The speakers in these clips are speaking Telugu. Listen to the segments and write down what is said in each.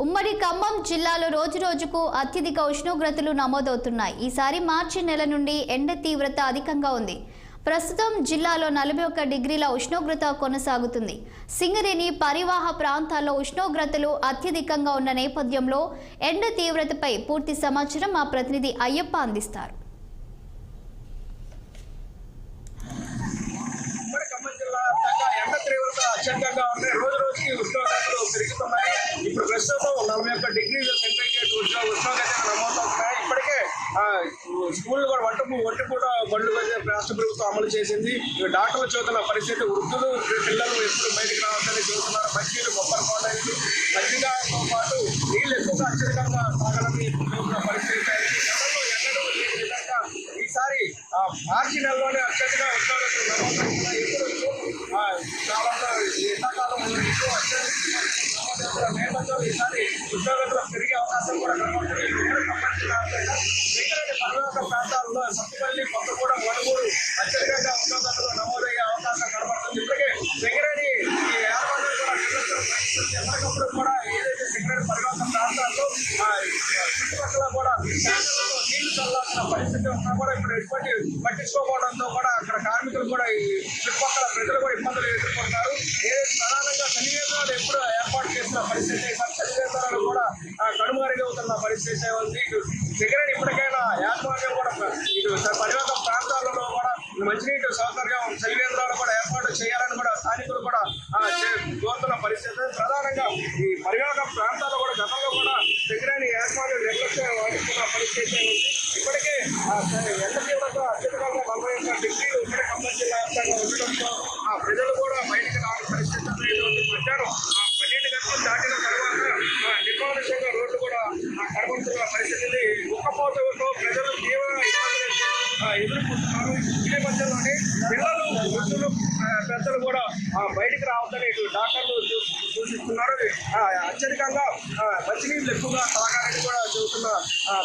ఉమ్మడి ఖమ్మం జిల్లాలో రోజురోజుకు అత్యధిక ఉష్ణోగ్రతలు నమోదవుతున్నాయి. ఈసారి మార్చి నెల నుండి ఎండ తీవ్రత అధికంగా ఉంది. ప్రస్తుతం జిల్లాలో 41 డిగ్రీల ఉష్ణోగ్రత కొనసాగుతుంది. సింగరేణి పరివాహ ప్రాంతాల్లో ఉష్ణోగ్రతలు అత్యధికంగా ఉన్న నేపథ్యంలో ఎండ తీవ్రతపై పూర్తి సమాచారం మా ప్రతినిధి అయ్యప్ప అందిస్తారు. అత్యంతంగా ఉన్నాయి. రోజు రోజుకి ఉష్ణోగ్రతలు పెరుగుతున్నాయి. ఇప్పుడు ప్రస్తుతం 41 డిగ్రీల సెంటీగ్రేడ్ ఉష్ణోగ్రతలు నమోదవుతున్నాయి. ఇప్పటికే స్కూల్ కూడా ఒంటిపూట బళ్ళు రాష్ట్ర ప్రభుత్వం అమలు చేసింది. డాక్టర్లు చూస్తున్న పరిస్థితి, వృద్ధులు పిల్లలు ఎప్పుడు బయటకు రావాలని చూస్తున్నారు. మంచినీళ్ళు కొబ్బరి కాలేజీలు మజ్జిగతో పాటు నీళ్ళు ఎక్కువగా అత్యధికంగా తాగాలని చూస్తున్న పరిస్థితి. ఈసారి మార్చి నెలలోనే అత్యధిక ఉష్ణోగ్రతలు నమోదవుతున్నాయి. చాలా ఎండాకాలం నేపథ్యంలో ఈసారి ఉష్ణోగ్రతలు పెరిగే అవకాశం కూడా కనబడుతుంది. పర్వత ప్రాంతాల్లో సత్తుపల్లి, కొత్తగూడ, మనుగూరు అత్యధికంగా ఉష్ణోగ్రతలు నమోదయ్యే అవకాశం కనబడుతుంది. ఇప్పటికే సింగరేణి ఎప్పటికప్పుడు కూడా ఏదైతే సింగరేణి పర్వత ప్రాంతాల్లో చుట్టుపక్కల కూడా నీళ్లు చల్లాల్సిన పరిస్థితి ఉన్నా కూడా ఇప్పుడు ఎటువంటి పట్టించుకోవడంతో కూడా అక్కడ కార్మికులు కూడా ఈ చుట్టుపక్కల ప్రజలు కూడా ఇబ్బందులు ఎదుర్కొంటారు. ప్రధానంగా చలివేంద్రాలు ఎప్పుడు ఏర్పాటు చేసిన పరిస్థితి, చలివేంద్రాలు కూడా కనుమరుగవుతున్న పరిస్థితి ఉంది. సింగరేణి ఇప్పటికైనా యాజమాన్యం కూడా ఇటు పరివాహక ప్రాంతాలలో కూడా మంచినీటి సౌకర్యం చలివేంద్రాలు కూడా ఏర్పాటు చేయాలని కూడా స్థానికులు కూడా కోరుతున్న పరిస్థితి. ప్రధానంగా ఈ పరివాహక ప్రాంతాల్లో కూడా గతంలో కూడా సింగరేణి యాజమాన్యం నిర్లక్ష్యం వహిస్తున్న పరిస్థితి ఉంది. ఇప్పటికే ఎండ తీవ్రత అత్యధికంగా 41 డిగ్రీలు ఉమ్మడి ఖమ్మం జిల్లా వ్యాప్తంగా ఉండడంతో ప్రజలు కూడా బయటకు రాని పరిస్థితి. మధ్యాహ్నం 12 గంటలు దాటిన తర్వాత నిర్మానుష్యంగా రోడ్లు కూడా కనబడుతున్న పరిస్థితి. ఉక్కపోతతో ప్రజలు తీవ్ర ఎదుర్కొంటున్నారు. ఈ మధ్యలోనే పిల్లలు, వృద్ధులు, పెద్దలు కూడా బయటికి రావద్దని డాక్టర్లు సూచిస్తున్నారు. అత్యధికంగా మంచినీళ్ళు ఎక్కువగా తాగాలని కూడా చెబుతున్న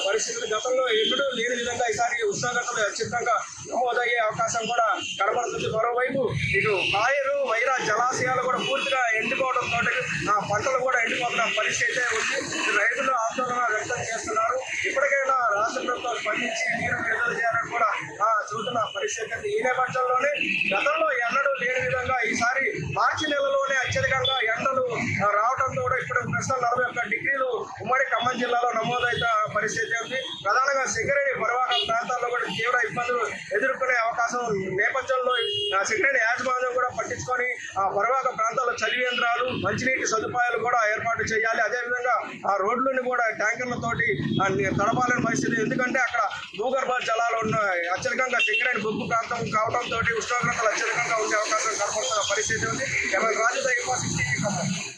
పరిస్థితులు. గతంలో ఎన్నడూ లేని విధంగా ఈసారి ఉష్ణోగ్రతలు అత్యధికంగా నమోదయ్యే అవకాశం కూడా కనబడుతుంది. మరోవైపు ఇటు కాయలు, వైరా జలాశయాలు కూడా పూర్తిగా ఎండిపోవడంతో పంటలు కూడా ఎండిపోతున్న పరిస్థితి ఉంది. రైతులు ఆందోళన వ్యక్తం చేస్తున్నారు. ఇప్పటికైనా రాష్ట్ర ప్రభుత్వం స్పందించి నీరు విడుదల చేయాలని కూడా చూస్తున్న పరిస్థితి. ఈ నేపథ్యంలోనే గతంలో ఎన్నడూ లేని విధంగా ఈసారి మార్చి నెలలోనే అత్యధికంగా ఎండలు రావడంతో కూడా ఇప్పుడు ప్రస్తుతం 41 డిగ్రీలు ఉమ్మడి ఖమ్మం జిల్లాలో నమోదైన పరిస్థితి ఉంది. ప్రధానంగా సింగరేణి పరివాహక ప్రాంతాల్లో కూడా తీవ్ర ఇబ్బందులు ఎదుర్కొనే అవకాశం నేపథ్యంలో సింగరేణి యాజమాన్యం కూడా పట్టించుకొని పరివాహక ప్రాంతాల్లో చలివేంద్రాలు, మంచినీటి సదుపాయాలు కూడా ఏర్పాటు చేయాలి. అదేవిధంగా ఆ రోడ్లను కూడా ట్యాంకర్లతోటి తడపాలని పరిస్థితి. ఎందుకంటే అక్కడ భూగర్భ జలాలు ఉన్న అత్యధికంగా సింగరేణి బొగ్గు ప్రాంతం కావడంతో ఉష్ణోగ్రతలు అత్యధికంగా ఉండే అవకాశం కనబడుతున్న పరిస్థితి ఉంది.